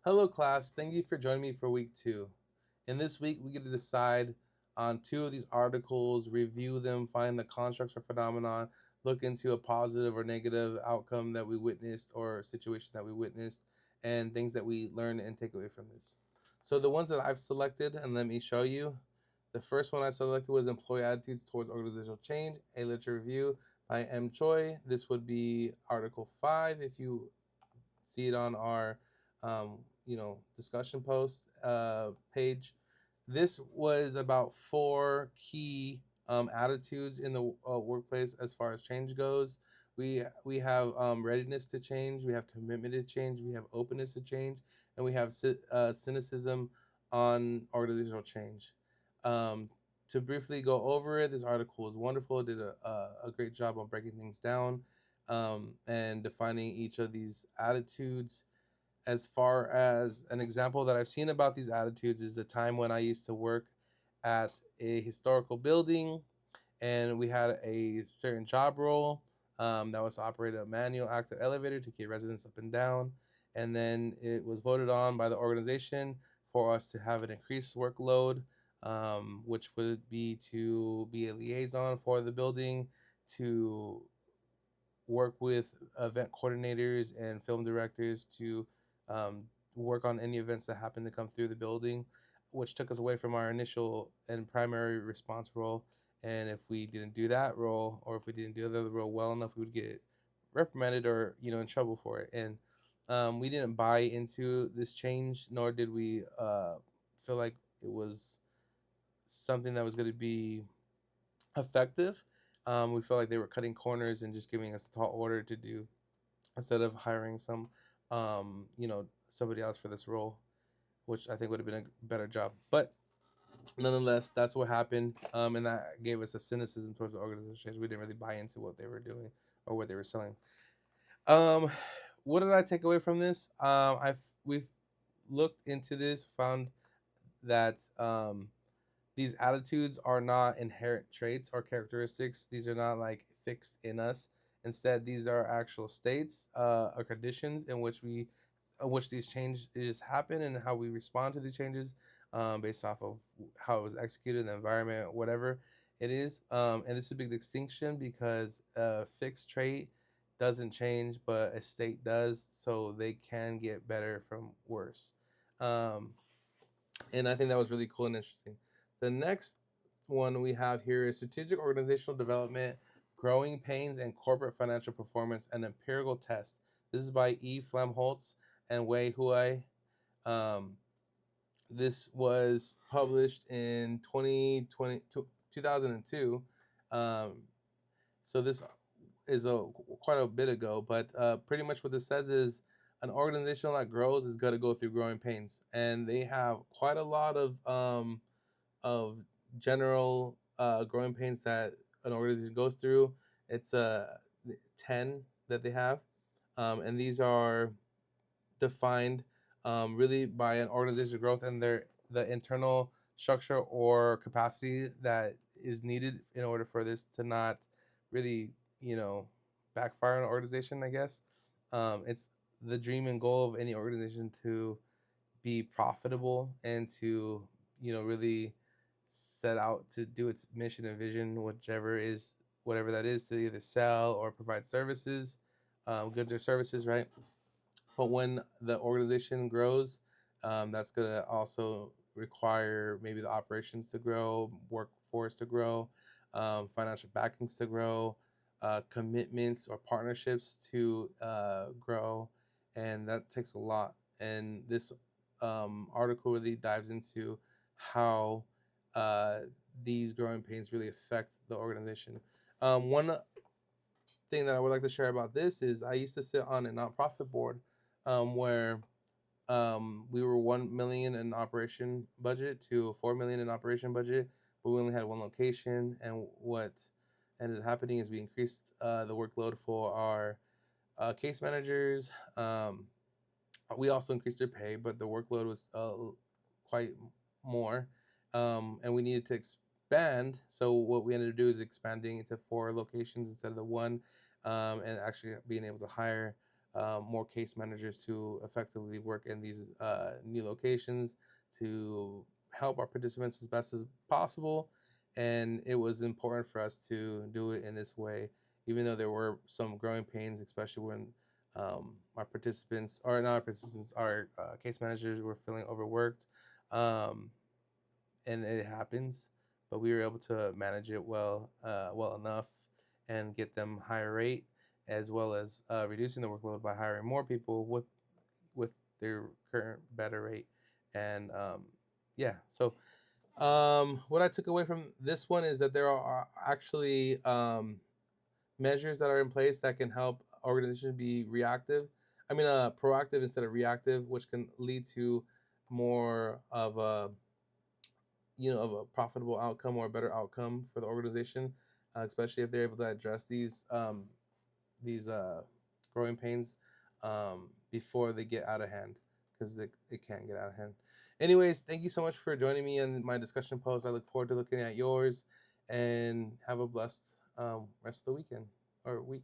Hello, class. Thank you for joining me for week 2. In this week, we get to decide on 2 of these articles, review them, find the constructs or phenomenon, look into a positive or negative outcome that we witnessed or situation that we witnessed, and things that we learn and take away from this. So, the ones that I've selected, and let me show you. The first one I selected was Employee Attitudes Towards Organizational Change, a literature review by M. Choi. This would be Article 5 if you see it on our discussion post page. This was about 4 key attitudes in the workplace as far as change goes. We have readiness to change, we have commitment to change, we have openness to change, and we have cynicism on organizational change. um, to briefly go over it, this article was wonderful. It did a great job on breaking things down and defining each of these attitudes. As far as an example that I've seen about these attitudes is the time when I used to work at a historical building, and we had a certain job role that was to operate a manual active elevator to get residents up and down. And then it was voted on by the organization for us to have an increased workload, which would be to be a liaison for the building, to work with event coordinators and film directors to um, work on any events that happen to come through the building, which took us away from our initial and primary response role. And if we didn't do that role, or if we didn't do the other role well enough, we would get reprimanded or in trouble for it. And we didn't buy into this change, nor did we feel like it was something that was going to be effective. We felt like they were cutting corners and just giving us a tall order to do instead of hiring somebody else for this role, which I think would have been a better job. But nonetheless, that's what happened, and that gave us a cynicism towards the organization. We didn't really buy into what they were doing or what they were selling. Um, what did I take away from this? We've looked into this, found that these attitudes are not inherent traits or characteristics. These are not like fixed in us. Instead, these are actual states or conditions in which these changes happen and how we respond to these changes based off of how it was executed, the environment, whatever it is. And this is a big distinction because a fixed trait doesn't change, but a state does, so they can get better from worse. Um, and I think that was really cool and interesting. The next one we have here is strategic organizational development, growing pains, and corporate financial performance, an empirical test. This is by E. Flamholtz and Wei Hui. Um, this was published in 2002. Um, so this is quite a bit ago, but pretty much what this says is an organization that grows is going to go through growing pains, and they have quite a lot of general growing pains that an organization goes through. It's 10 that they have, and these are defined really by an organization's growth and the internal structure or capacity that is needed in order for this to not really backfire on an organization, I guess. It's the dream and goal of any organization to be profitable and to really set out to do its mission and vision, whatever that is, to either sell or provide services, goods or services, right? But when the organization grows, that's going to also require maybe the operations to grow, workforce to grow, financial backings to grow, commitments or partnerships to grow, and that takes a lot. And this article really dives into how uh, these growing pains really affect the organization. One thing that I would like to share about this is I used to sit on a nonprofit board where we were 1 million in operation budget to 4 million in operation budget, but we only had one location. And what ended up happening is we increased the workload for our case managers. We also increased their pay, but the workload was quite more, and we needed to expand. So what we ended up doing is expanding into 4 locations instead of the one, and actually being able to hire more case managers to effectively work in these new locations to help our participants as best as possible. And it was important for us to do it in this way, even though there were some growing pains, especially when our participants, or not our participants, our case managers were feeling overworked. Um, and it happens, but we were able to manage it well enough, and get them higher rate, as well as reducing the workload by hiring more people with their current better rate. And yeah, so what I took away from this one is that there are actually measures that are in place that can help organizations be reactive. I mean, proactive instead of reactive, which can lead to more of a of a profitable outcome or a better outcome for the organization, especially if they're able to address these growing pains before they get out of hand, because it can get out of hand. Anyways, thank you so much for joining me in my discussion post. I look forward to looking at yours, and have a blessed rest of the weekend or week.